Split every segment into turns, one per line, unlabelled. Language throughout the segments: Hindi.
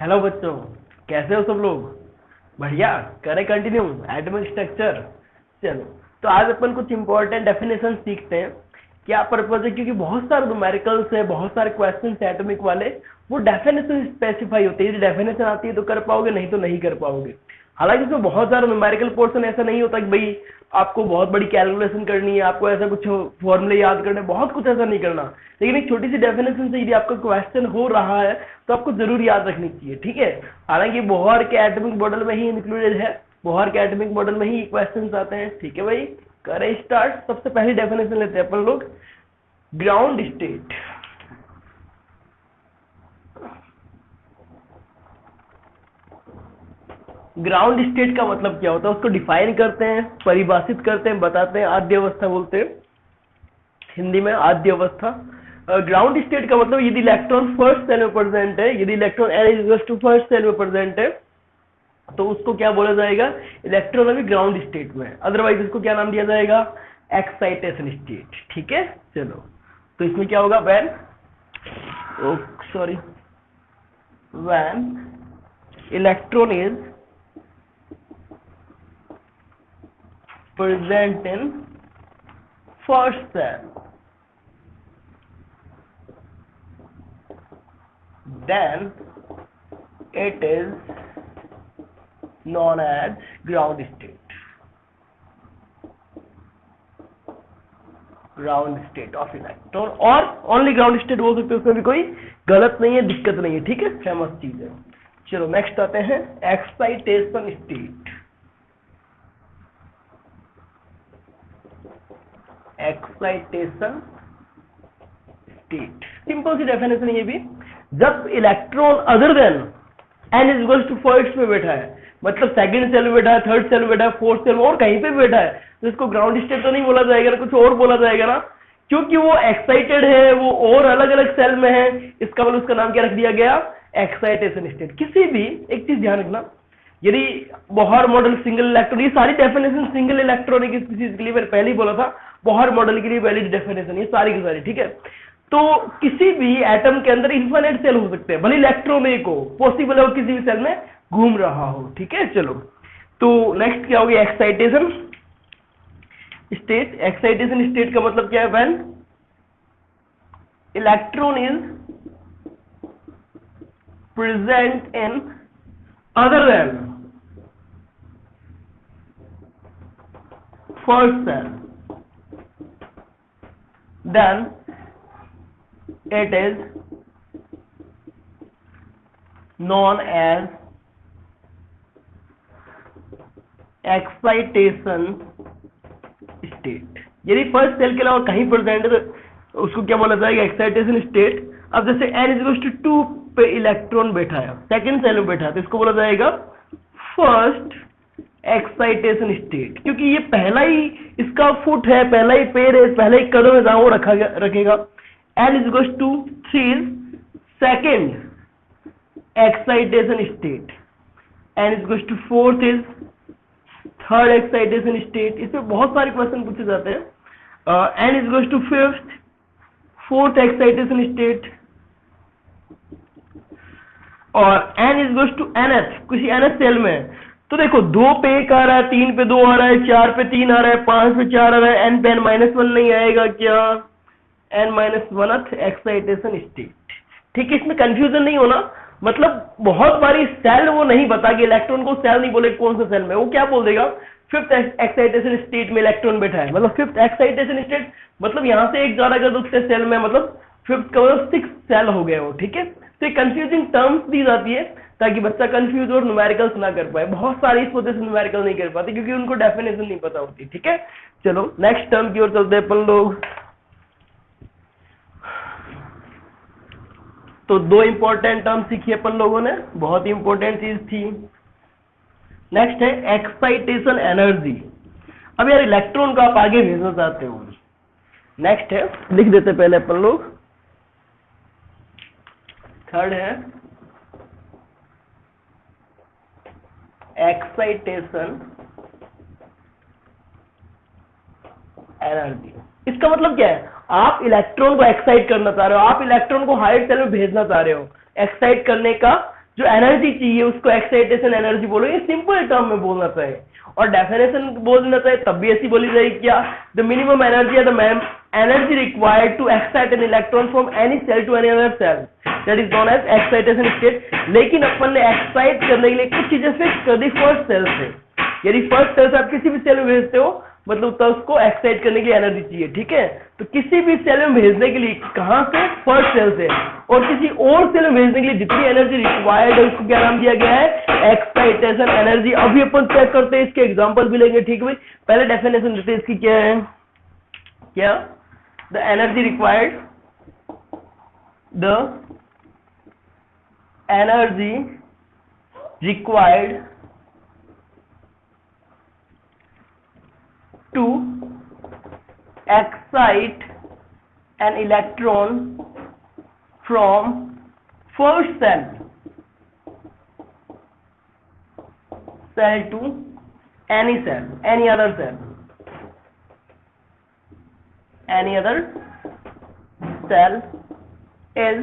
हेलो बच्चों, कैसे हो सब लोग? बढ़िया। करें कंटिन्यू एटॉमिक स्ट्रक्चर। चलो, तो आज अपन कुछ इंपॉर्टेंट डेफिनेशन सीखते हैं। क्या पर्पज है, क्योंकि बहुत सारे न्यूमेरिकल्स है, बहुत सारे क्वेश्चन है एटॉमिक वाले, वो डेफिनेशन स्पेसिफाई होते हैं। यदि डेफिनेशन आती है तो कर पाओगे, नहीं तो नहीं कर पाओगे। हालांकि इसमें बहुत सारा न्यूमेरिकल पोर्शन ऐसा नहीं होता कि भाई आपको बहुत बड़ी कैलकुलेशन करनी है, आपको ऐसा कुछ फॉर्मूले याद करने, बहुत कुछ ऐसा नहीं करना। लेकिन एक छोटी सी डेफिनेशन से यदि आपका क्वेश्चन हो रहा है तो आपको जरूर याद रखनी चाहिए, ठीक है। हालांकि बोहर के एटॉमिक मॉडल में ही इंक्लूडेड है, बोहर के एटॉमिक मॉडल में ही क्वेश्चन आते हैं, ठीक है भाई। करें स्टार्ट। सबसे पहली डेफिनेशन लेते हैं अपन लोग, ग्राउंड स्टेट। ग्राउंड स्टेट का मतलब क्या होता है, उसको डिफाइन करते हैं, परिभाषित करते हैं, बताते हैं। आद्य अवस्था बोलते हैं हिंदी में, आद्य अवस्था। ग्राउंड स्टेट का मतलब यदि इलेक्ट्रॉन फर्स्ट सेल में प्रेजेंट है, यदि electron n equals to first shell में प्रेजेंट है, तो उसको क्या बोला जाएगा, इलेक्ट्रॉन अभी ग्राउंड स्टेट में। अदरवाइज इसको क्या नाम दिया जाएगा, एक्साइटेशन स्टेट, ठीक है। चलो, तो इसमें क्या होगा, when electron is present in first cell, then it is known as ground state. Ground state of electron, और ओनली ग्राउंड स्टेट बोल सकते हैं, उसमें भी कोई गलत नहीं है, दिक्कत नहीं है, ठीक है, फेमस चीज है। चलो नेक्स्ट आते हैं, excitation state. Excitation state simple सी डेफिनेशन है ये भी। जब electron other than n is equal to first में बैठा है, मतलब सेकंड सेल में बैठा है, थर्ड सेल में बैठा है, फोर्थ सेल में, और कहीं पे भी बैठा है, तो इसको ग्राउंड स्टेट तो नहीं बोला जाएगा ना, कुछ और बोला जाएगा ना, क्योंकि वो एक्साइटेड है, वो और अलग अलग सेल में है। इसका मतलब उसका नाम क्या रख दिया गया, एक्साइटेशन स्टेट। किसी भी एक चीज ध्यान रखना, यदि बोहर मॉडल सिंगल इलेक्ट्रॉन, ये सारी डेफिनेशन सिंगल इलेक्ट्रॉन की चीज के लिए मैंने पहले ही बोला था, बोहर मॉडल के लिए वैलिड डेफिनेशन ये सारी की सारी, ठीक है। तो किसी भी एटम के अंदर इन्फिनिट सेल हो सकते हैं, भले इलेक्ट्रॉन एक हो, पॉसिबल है वो किसी भी सेल में घूम रहा हो, ठीक है। चलो, तो नेक्स्ट क्या होगी, एक्साइटेशन स्टेट। एक्साइटेशन स्टेट का मतलब क्या है, when electron is present in other than first cell, then it is known as excitation state। यदि फर्स्ट सेल के अलावा कहीं प्रेजेंट है तो उसको क्या बोला जाएगा, एक्साइटेशन स्टेट। अब जैसे n इज टू 2 पे इलेक्ट्रॉन बैठा है, सेकंड सेल में बैठा है, तो इसको बोला जाएगा फर्स्ट एक्साइटेशन स्टेट, क्योंकि ये पहला ही इसका फुट है, पहला ही पैर है, पहला ही कदम है जहां वो रखेगा। n is to 3 second excitation state, n is to 4 is third excitation state. इसमें बहुत सारे क्वेश्चन पूछे जाते हैं। n is to 5th fourth excitation state, और n इज टू nth, किसी nth सेल में, तो देखो 2 पे 1 आ रहा है, 3 पे 2 आ रहा है, 4 पे 3 आ रहा है, 5 पे 4 आ रहा है, n पे n-1 नहीं आएगा क्या, n-1th एक्साइटेशन स्टेट, ठीक है। इसमें कंफ्यूजन नहीं होना, मतलब बहुत बारी सेल वो नहीं बता कि इलेक्ट्रॉन को सेल नहीं बोले कौन सा सेल में, वो क्या बोल देगा, 5th एक्साइटेशन स्टेट में इलेक्ट्रॉन बैठा है, मतलब 5th एक्साइटेशन स्टेट, मतलब यहां से एक जा रहा है दूसरे सेल में, मतलब 5th का मतलब 6th सेल हो गया वो, ठीक है। तो कंफ्यूजिंग टर्म्स दी जाती है ताकि बच्चा कंफ्यूज और न्यूमेरिकल्स ना कर पाए। बहुत सारे इस वजह से न्यूमेरिकल नहीं कर पाते क्योंकि उनको डेफिनेशन नहीं पता होती, ठीक है। चलो नेक्स्ट टर्म की ओर चलते हैं अपन लोग। तो 2 इंपॉर्टेंट टर्म सीखी अपन लोगों ने, बहुत ही इंपॉर्टेंट चीज थी। नेक्स्ट है एक्साइटेशन एनर्जी। अब यार इलेक्ट्रॉन को आप आगे भेजना चाहते हो, नेक्स्ट है, लिख देते पहले अपन लोग। थर्ड है एक्साइटेशन एनर्जी। इसका मतलब क्या है, आप इलेक्ट्रॉन को एक्साइट करना चाह रहे हो, आप इलेक्ट्रॉन को हायर सेल में भेजना चाह रहे हो। एक्साइट करने का जो एनर्जी चाहिए उसको एक्साइटेशन एनर्जी बोलो, ये सिंपल टर्म में बोलना चाहिए। और डेफिनेशन बोलना चाहिए तब भी ऐसी बोली जाएगी क्या, द मिनिमम एनर्जी है the energy required to excite an electron from any shell to any other shell, that is known as excitation state. लेकिन अपन ने एक्साइट करने के लिए कुछ चीजें फिक्स कर दी फर्स्ट सेल से। यदि फर्स्ट सेल से आप किसी भी सेल में भेजते हो मतलब तो उसको एक्साइट करने के लिए एनर्जी चाहिए, ठीक है। तो किसी भी सेल में भेजने के लिए कहां से, फर्स्ट सेल से, और किसी और सेल में भेजने के लिए जितनी एनर्जी रिक्वायर्ड है उसको क्या नाम दिया गया है, एक्साइटेशन एनर्जी। अभी अपन चेक करते हैं, इसके एग्जांपल भी लेंगे, ठीक है भाई। पहले डेफिनेशन देते हैं इसकी, क्या है, क्या, the energy required, the energy required to excite an electron from first cell to any cell, any other cell is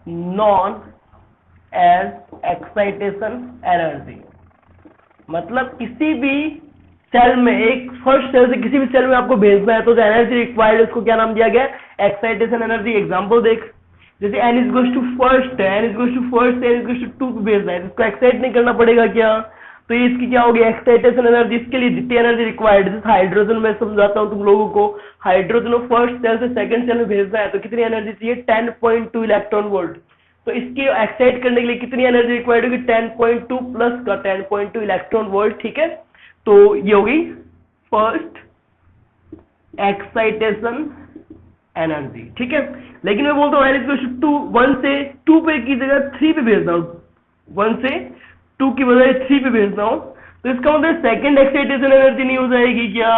known as excitation energy। मतलब किसी भी सेल में, एक फर्स्ट सेल से किसी भी सेल में आपको भेजना है तो जो एनर्जी रिक्वायर्ड है उसको क्या नाम दिया गया, एक्साइटेशन एनर्जी। एग्जांपल देख, जैसे n is goes to first है, n is goes to first से n इज गोस टू 2 पे भेजना है, इसको एक्साइट नहीं करना पड़ेगा क्या, तो ये इसकी क्या होगी, एक्साइटेशन एनर्जी। इसके लिए जितनी एनर्जी रिक्वायर्ड, जैसे हाइड्रोजन में समझाता हूँ तुम लोगों को, हाइड्रोजन को फर्स्ट सेल से सेकंड सेल में भेजना है तो कितनी एनर्जी चाहिए, 10.2 इलेक्ट्रॉन वोल्ट। तो इसकी एक्साइट करने के लिए कितनी एनर्जी रिक्वायर्ड होगी, 10.2 प्लस का 10.2 इलेक्ट्रॉन वोल्ट, ठीक है। तो ये होगी फर्स्ट एक्साइटेशन एनर्जी, ठीक है। लेकिन मैं बोलता हूँ n इज टू 1 से 2 पे की जगह 3 पे भेजना हूँ, 1 से 2 की बजाय 3 पे भेजना हूँ, तो इसका मतलब सेकंड एक्साइटेशन एनर्जी नहीं हो जाएगी क्या,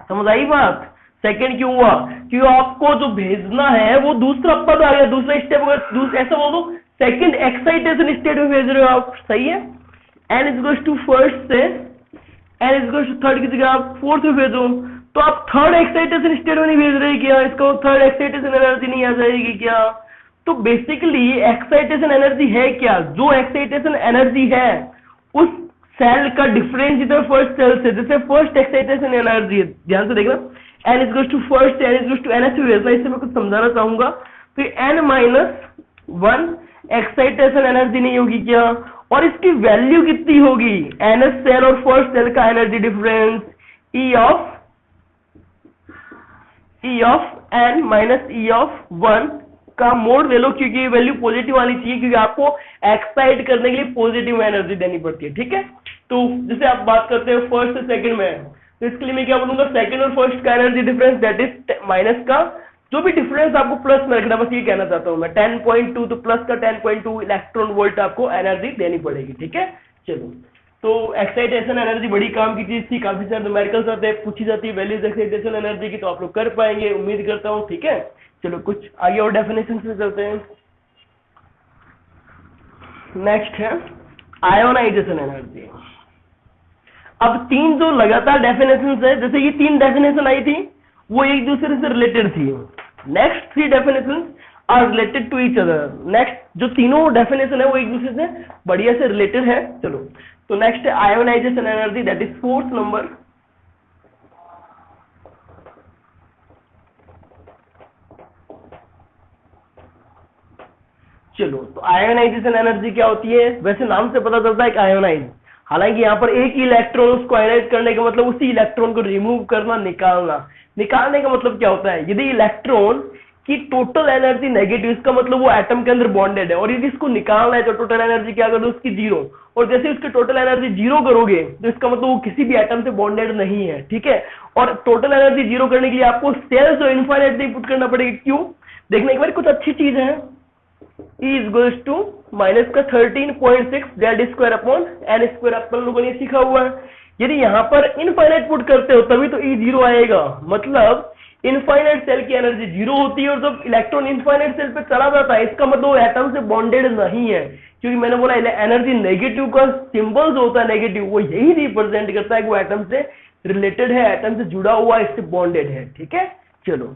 समझ आई बात। सेकंड क्यों हुआ, क्योंकि आपको जो भेजना है वो दूसरा पद आ गया, दूसरा स्टेप होगा, ऐसा बोल दो सेकंड एक्साइटेशन स्टेट में भेज रहे हो आप, सही है। n is goes to first से n is goes to third की जगह आप फोर्थ में भेजो, तो आप थर्ड एक्साइटेशन स्टेट में नहीं भेज रहे क्या, इसको थर्ड एक्साइटेशन एनर्जी नहीं आ जाएगी क्या। तो बेसिकली एक्साइटेशन एनर्जी है क्या, जो एक्साइटेशन एनर्जी है उस सेल का डिफरेंस इधर फर्स्ट सेल से, जैसे फर्स्ट एक्साइटेशन एनर्जी है, ध्यान से देखना, n is goes to first, n is goes to ns में भेजना, इससे मैं कुछ समझाना चाहूंगा। तो n-1 एक्साइटेशन एनर्जी नहीं होगी क्या, और इसकी वैल्यू कितनी होगी, ns सेल और फर्स्ट सेल का energy difference E of n minus E of 1 का मोड ले लो, क्योंकि ये वैल्यू पॉजिटिव आनी चाहिए, क्योंकि आपको एक्साइट करने के लिए पॉजिटिव एनर्जी देनी पड़ती है, ठीक है। तो जैसे आप बात करते हो फर्स्ट से सेकंड में, तो इसके लिए मैं क्या बोलूंगा, सेकंड और फर्स्ट का energy difference that is minus का जो भी डिफरेंस आपको प्लस में रखना, बस ये कहना चाहता हूं मैं, 10.2 तो प्लस का 10.2 इलेक्ट्रॉन वोल्ट आपको एनर्जी देनी पड़ेगी, ठीक है। चलो, तो एक्साइटेशन एनर्जी बड़ी काम की चीज थी, काफी सारे न्यूमेरिकल्स आते हैं, पूछी जाती है वैल्यूज एक्साइटेशन एनर्जी की, तो आप लोग कर पाएंगे उम्मीद करता हूँ, ठीक है। चलो कुछ आगे और डेफिनेशन से चलते हैं। नेक्स्ट है आयोनाइजेशन एनर्जी। अब 3 जो लगातार डेफिनेशन है, जैसे ये 3 डेफिनेशन आई थी वो एक दूसरे से रिलेटेड थी। Next 3 definition are related to each other. Next जो तीनों डेफिनेशन है वो एक दूसरे से बढ़िया से रिलेटेड है। चलो, तो नेक्स्ट है ionisation energy, that is 4th number. चलो, तो आयोनाइजेशन एनर्जी क्या होती है, वैसे नाम से पता चलता है कि आयोनाइज, हालांकि यहाँ पर एक ही इलेक्ट्रॉन उसको आयोनाइज करने का मतलब उसी इलेक्ट्रॉन को रिमूव करना, निकालने का मतलब क्या होता है, यदि इलेक्ट्रॉन की टोटल एनर्जी नेगेटिव, इसका मतलब वो एटम के अंदर बॉन्डेड है, और यदि इसको निकालना है तो टोटल एनर्जी क्या करो उसकी 0, और जैसे उसकी टोटल एनर्जी 0 करोगे तो इसका मतलब वो किसी भी एटम से बॉन्डेड नहीं है, ठीक है। और टोटल एनर्जी 0 करने के लिए आपको सेल्स और इनफाइनाइट नहीं पुट करना पड़ेगा। क्यों, देखने एक बार कुछ अच्छी चीज है, E is goes to minus का 13.6 Z square upon N square, अपन लोगों ने सीखा हुआ है। यदि यहाँ पर इनफाइनाइट पुट करते हो तभी तो E 0 आएगा, मतलब इनफाइनाइट सेल की एनर्जी 0 होती है, और जब इलेक्ट्रॉन इनफाइनाइट सेल पे चला जाता है इसका मतलब वो एटम से बॉन्डेड नहीं है, क्योंकि मैंने बोला एनर्जी नेगेटिव का सिंबल जो होता है नेगेटिव, वो यही रिप्रेजेंट करता है कि वो एटम से रिलेटेड है, एटम से जुड़ा हुआ, इससे बॉन्डेड है, ठीक है। चलो,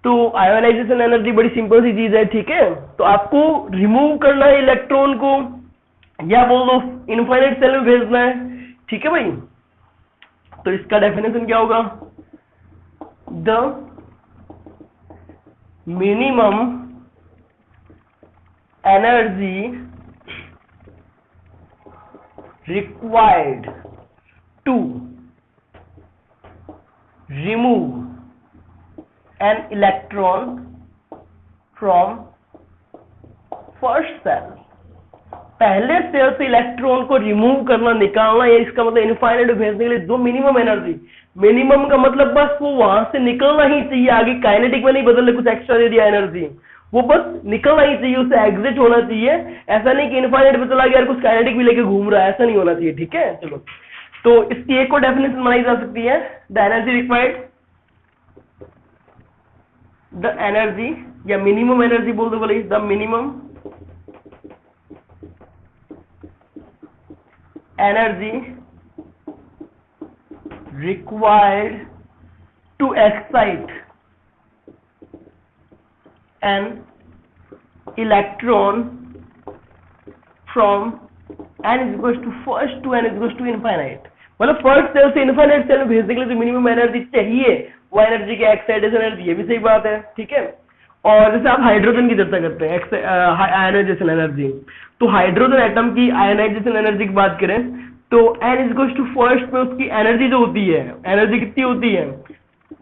तो आयोनाइजेशन एनर्जी बड़ी सिंपल सी चीज है, ठीक है। तो आपको रिमूव करना है इलेक्ट्रॉन को, या बोल दो इनफाइनाइट सेल में भेजना है, ठीक है भाई। तो इसका डेफिनेशन क्या होगा, the minimum energy required to remove an electron from first shell. पहले सेल से इलेक्ट्रॉन को रिमूव करना, निकालना, या इसका मतलब इनफाइनाइट भेजने के लिए जो मिनिमम एनर्जी, मिनिमम का मतलब बस वो वहां से निकलना ही चाहिए, आगे काइनेटिक में नहीं बदलने, कुछ एक्स्ट्रा दे दिया एनर्जी, वो बस निकलना ही चाहिए, उससे एग्जिट होना चाहिए। ऐसा नहीं कि इनफाइनाइट पे चला गया और कुछ काइनेटिक भी लेके घूम रहा है, ऐसा नहीं होना चाहिए, ठीक है। चलो, तो इसकी एक और डेफिनेशन बनाई जा सकती है, the energy required, the energy या मिनिमम एनर्जी बोल दो बोले, the minimum energy required to excite an electron from n is equals to first to n is equals to infinite। मतलब फर्स्ट सेल से इनफाइनाइट सेल में भेजने के लिए जो मिनिमम एनर्जी चाहिए वो एनर्जी की एक्साइटेशन एनर्जी, ये भी सही बात है, ठीक है। और जैसे आप हाइड्रोजन की चर्चा करते हैं, आयनाइजेशन एनर्जी, तो हाइड्रोजन एटम की आयनाइजेशन एनर्जी की बात करें तो n is equal to first में उसकी एनर्जी जो होती है, एनर्जी कितनी होती है,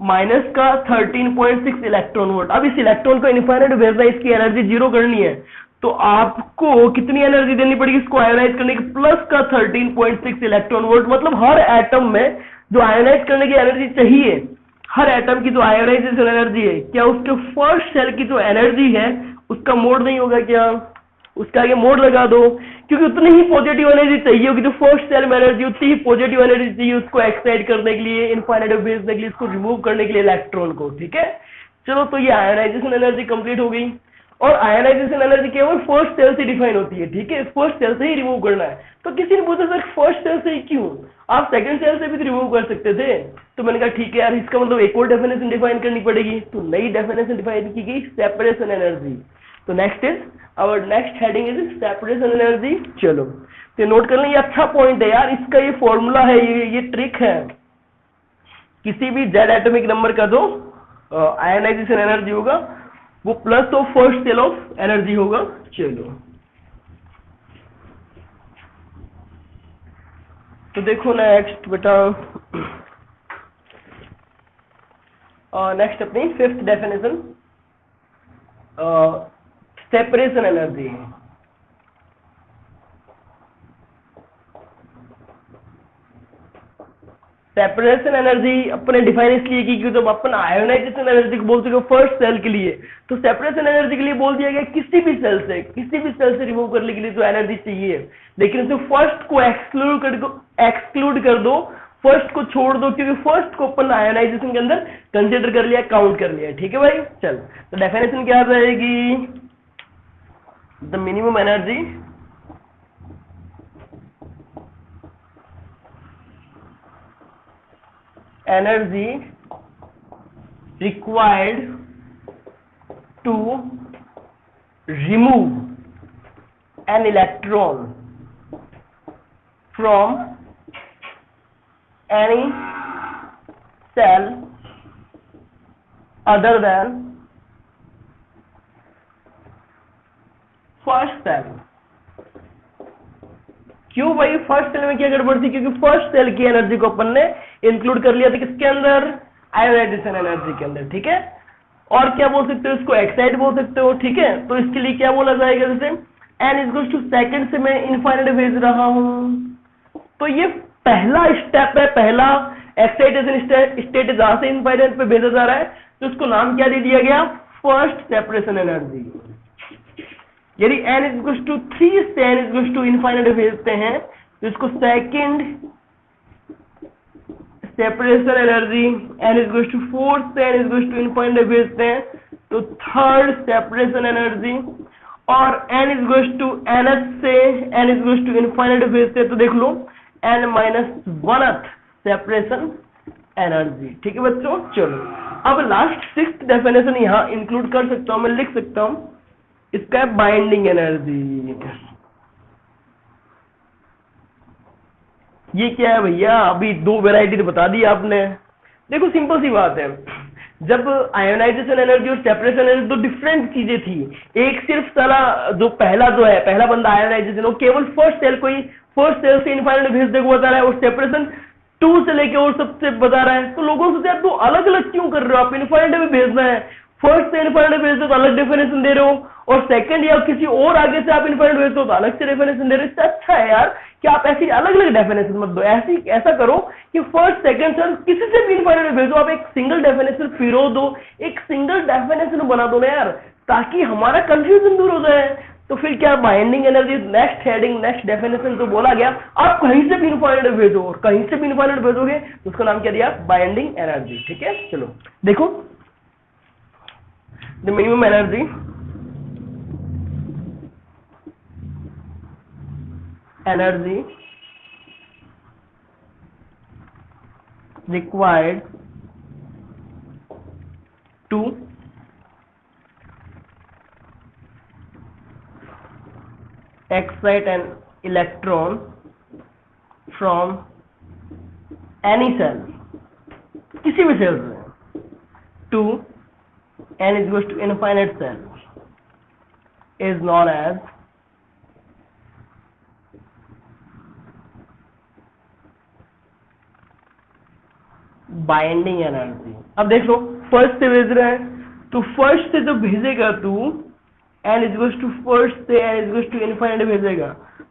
माइनस का 13.6 इलेक्ट्रॉन वोल्ट। अब इस इलेक्ट्रॉन को इनफाइनाइट भेजना है, इसकी एनर्जी जीरो करनी है, तो आपको कितनी एनर्जी देनी पड़ेगी इसको आयोनाइज करने की, प्लस का 13.6 इलेक्ट्रॉन वोल्ट। मतलब हर एटम में जो आयोनाइज करने की एनर्जी चाहिए, हर एटम की जो आयोनाइजेशन एनर्जी है, क्या उसके फर्स्ट सेल की जो एनर्जी है उसका मोड नहीं होगा क्या, उसका आगे मोड लगा दो, क्योंकि उतनी ही पॉजिटिव एनर्जी चाहिए होगी जो फर्स्ट सेल में एनर्जी, उतनी ही पॉजिटिव एनर्जी चाहिए उसको एक्साइट करने के लिए, इनफाइनाइट भेजने के लिए, इसको रिमूव करने के लिए इलेक्ट्रॉन को, ठीक है। चलो, तो ये आयोनाइजेशन एनर्जी कंप्लीट हो गई। और आयोनाइजेशन एनर्जी केवल फर्स्ट सेल से डिफाइन होती है, ठीक है, फर्स्ट सेल से ही रिमूव करना है। तो किसी ने पूछा सर फर्स्ट सेल से ही क्यों, आप सेकंड सेल से भी रिमूव कर सकते थे। तो मैंने कहा ठीक है यार, इसका मतलब एक और डेफिनेशन डिफाइन करनी पड़ेगी, तो नई डेफिनेशन डिफाइन की गई, सेपरेशन एनर्जी। तो next is our next heading is separation energy. चलो, तो नोट कर लें, ये अच्छा पॉइंट है यार, इसका ये फॉर्मूला है, ये ट्रिक है। किसी भी जेड एटॉमिक नंबर का जो आयनाइजेशन एनर्जी होगा वो plus of first shell of energy होगा। चलो, तो देखो नेक्स्ट बेटा, नेक्स्ट अपनी fifth definition, separation energy. Separation energy अपने डिफाइन इसलिए की क्योंकि जब अपन आयोनाइजेशन एनर्जी को बोलते हैं फर्स्ट सेल के लिए, तो सेपरेशन एनर्जी के लिए बोल दिया गया किसी भी सेल से रिमूव करने के लिए जो एनर्जी चाहिए, लेकिन उसमें फर्स्ट को एक्सक्लूड कर दो, फर्स्ट को छोड़ दो, क्योंकि फर्स्ट को अपन आयोनाइजेशन के अंदर कंसिडर कर लिया, काउंट कर लिया, ठीक है भाई। चल, तो डेफिनेशन क्या रहेगी, the minimum energy required to remove an electron from any cell other than first shell. क्यों भाई, फर्स्ट सेल में क्या गड़बड़ थी, क्योंकि फर्स्ट सेल की एनर्जी को अपन ने इंक्लूड कर लिया था किसके अंदर, आयोनाइजेशन एनर्जी के अंदर, ठीक है। और क्या बोल सकते हो, इसको एक्साइट बोल सकते हो, ठीक है। तो इसके लिए क्या बोला जाएगा, जैसे n इक्वल्स टू सेकंड से मैं इनफाइनाइट भेज रहा हूं, तो ये पहला स्टेप है, पहला एक्साइटेशन स्टेट जहां से इनफाइनाइट पे भेजा जा रहा है, तो उसको नाम क्या दे दिया गया, फर्स्ट सेपरेशन एनर्जी। यदि n इक्वल्स टू 3 से n इक्वल्स टू इनफाइनाइट भेजते हैं तो इसको second separation energy, n equals to 4 से n इक्वल्स टू इनफाइनाइट भेजते हैं तो थर्ड सेपरेशन एनर्जी, और n इक्वल्स टू nth से n इक्वल्स टू इनफाइनाइट भेजते हैं तो देख लो n-1th सेपरेशन एनर्जी, ठीक है बच्चों। चलो, अब लास्ट सिक्स्थ डेफिनेशन यहाँ इंक्लूड कर सकता हूं, मैं लिख सकता हूं, इसका है बाइंडिंग एनर्जी। ये क्या है भैया, अभी दो वेराइटी दी बतादी आपने। देखो सिंपल सी बात है, जब आयोनाइजेशन एनर्जी और सेपरेशन एनर्जी दो डिफरेंट चीजें थी। एक सिर्फ साला जो पहला बंदा आयोनाइजेशन, वो केवल फर्स्ट सेल से इनफाइनाइट भेजने को बता रहा है, और सेपरेशन 2 से लेके और सबसे बता रहा है। तो लोगों से यार, तो अलग अलग क्यों कर रहे हो, आप इनफाइनाइट में भेजना है, फर्स्ट से इनफाइनाइट भेज दो तो अलग डेफिनेशन दे रहे हो, और सेकंड या किसी और आगे से आप इनफाइनाइट भेज दो तो अलग से डेफिनेशन दे रहे हो। अच्छा है यार कि आप ऐसी अलग अलग डेफिनेशन मत दो, ऐसा करो कि फर्स्ट सेकंड थर्ड किसी से भी इनफाइनाइट भेजो, आप एक सिंगल डेफिनेशन पिरो दो, एक सिंगल डेफिनेशन बना दो ना यार, ताकि हमारा कंफ्यूजन दूर हो जाए। तो फिर क्या, binding energy next heading next definition तो बोला गया, आप कहीं से भी इनफाइनाइट भेजो, और कहीं से भी इनफाइनाइट भेजोगे तो उसका नाम क्या दिया, बाइंडिंग एनर्जी। ठीक है, चलो देखो, the minimum energy required to excite an electron from any cell, किसी भी सेल से, to n is equals to infinite cell is known as binding energy. अब देख लो, फर्स्ट से भेज रहे हैं, तो फर्स्ट से जो भेजेगा तू n is equals to first से n is equals to infinite भेजेगा,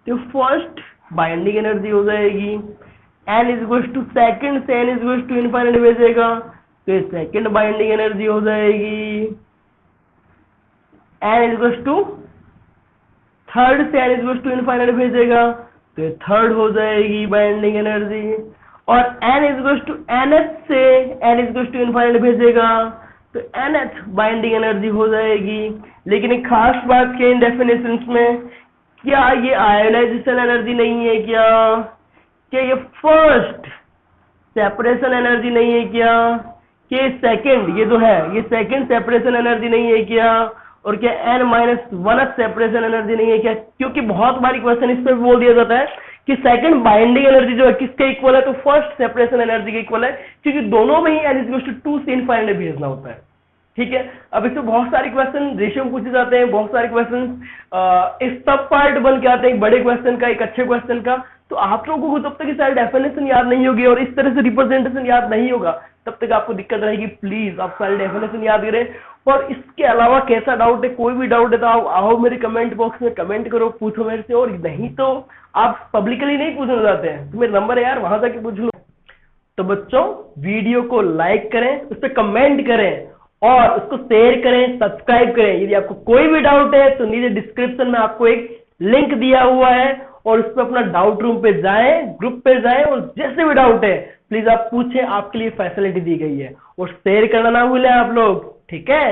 तो फर्स्ट बाइंडिंग एनर्जी हो जाएगी। n is equals to second से n is equals to infinite भेजेगा तो ये सेकंड बाइंडिंग एनर्जी हो जाएगी। n is equals to third से n is equals to infinite भेजेगा तो ये थर्ड हो जाएगी बाइंडिंग एनर्जी। और n is equals to nth से n is equals to infinite भेजेगा तो nth बाइंडिंग एनर्जी हो जाएगी। लेकिन एक खास बात क्या इन डेफिनेशंस में, क्या ये आयोनाइजेशन एनर्जी नहीं है क्या ये फर्स्ट सेपरेशन एनर्जी नहीं है क्या सेकंड, ये जो है ये सेकंड सेपरेशन एनर्जी नहीं है क्या, और क्या n-1th सेपरेशन एनर्जी नहीं है क्या? क्योंकि बहुत बारी क्वेश्चन इस पर बोल दिया जाता है कि सेकंड बाइंडिंग एनर्जी जो है किसके इक्वल है, तो फर्स्ट सेपरेशन एनर्जी के इक्वल है, क्योंकि दोनों में ही n=2 से इनफाइनाइट भेजना होता है। ठीक है, अब इसमें बहुत सारे क्वेश्चन रेशियो में पूछे जाते हैं, बहुत सारे क्वेश्चन इस सब पार्ट बन के आते हैं, एक बड़े क्वेश्चन का, एक अच्छे क्वेश्चन का। तो आप लोगों को जब तक सारी डेफिनेशन याद नहीं होगी और इस तरह से रिप्रेजेंटेशन याद नहीं होगा तब तक आपको दिक्कत रहेगी। प्लीज आप सारी डेफिनेशन याद करें, और इसके अलावा कैसा डाउट है, कोई भी डाउट है तो आओ मेरे कमेंट बॉक्स में कमेंट करो, पूछो मेरे से, और नहीं तो आप पब्लिकली नहीं पूछना चाहते हैं तो मेरा नंबर है यार, वहां जाके पूछ लो। तो बच्चों वीडियो को लाइक करें, उस पर कमेंट करें और उसको शेयर करें, सब्सक्राइब करें। यदि आपको कोई भी डाउट है तो नीचे डिस्क्रिप्शन में आपको एक लिंक दिया हुआ है और उस पर अपना डाउट रूम पे जाएं, ग्रुप पे जाएं, और जैसे भी डाउट है प्लीज आप पूछें, आपके लिए फैसिलिटी दी गई है। और शेयर करना ना भूलें आप लोग, ठीक है।